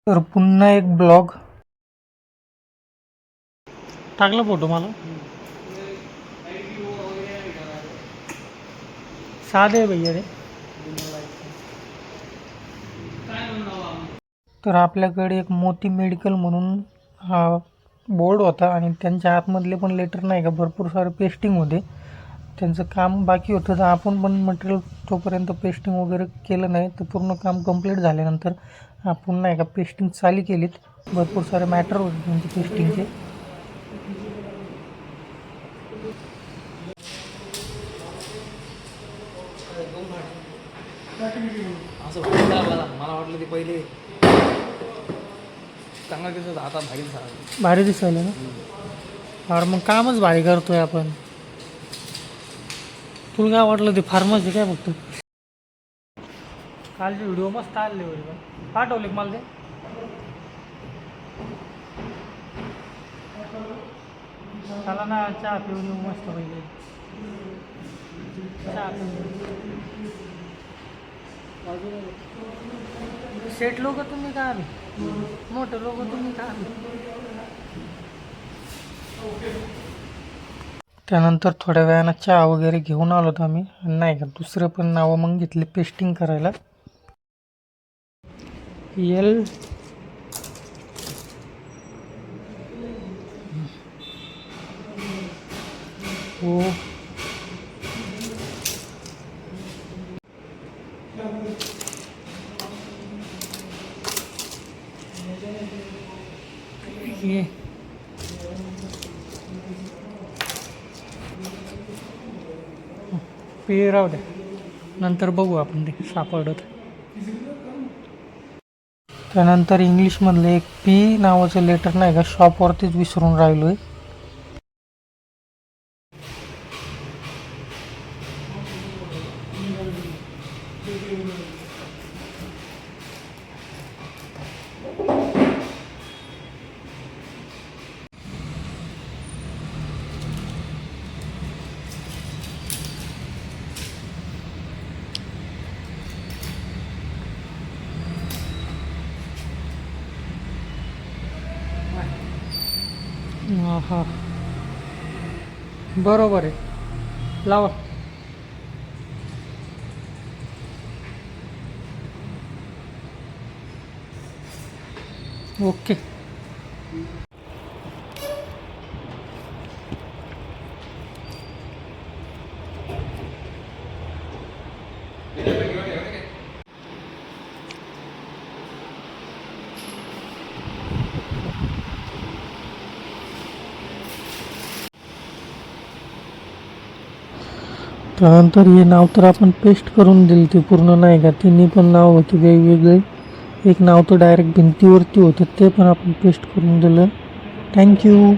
तर पुन्हा एक ब्लॉग टाकला फोटो मला साधे आहे भैया रे. तर आपल्याकडे एक मोती मेडिकल म्हणून हा बोर्ड होता आणि त्यांच्या आतमधले पण लेटर नाही का भरपूर सारे पेस्टिंग होते. त्यांचं काम बाकी होतं तर आपण पण मटेरियल तोपर्यंत पेस्टिंग वगैरे केलं नाही तर पूर्ण काम कंप्लीट झाल्यानंतर आपण नाही का पेस्टिंग चालू केलीत. भरपूर सारे मॅटर होते त्यांचे पेस्टिंगचे. असं मला वाटलं ते पहिले चांगला दिसत आता भारी दिसायला ना. अरे मग कामच भारी करतोय आपण. तुला काय वाटलं ते फार्मसी काय फक्त कालचे व्हिडिओ मस्त आले होते पाठवले मला ते. चला ना चहा पिऊन येऊ मस्त पहिले. चहा सेट लोक तुम्ही का आले मोठे लोक तुम्ही का आले. त्यानंतर थोड्या वेळानं चहा वगैरे घेऊन आलो होतो आम्ही. नाही का दुसरं पण नावं मग घेतली पेस्टिंग करायला. एल ओ ये पे राहू द्या नंतर बघू आपण ते सापडत. त्यानंतर इंग्लिशमधलं एक पी नावाचं लेटर नाही का शॉपवरतीच विसरून राहिलो आहे. हा बरोबर आहे लावा. ओके. त्यानंतर हे नाव तर आपण पेस्ट करून दिली ते पूर्ण नाही का तिन्ही पण नाव होते वेगवेगळे. एक नाव तर डायरेक्ट भिंतीवरती होतं ते पण आपण पेस्ट करून दिलं. थँक्यू.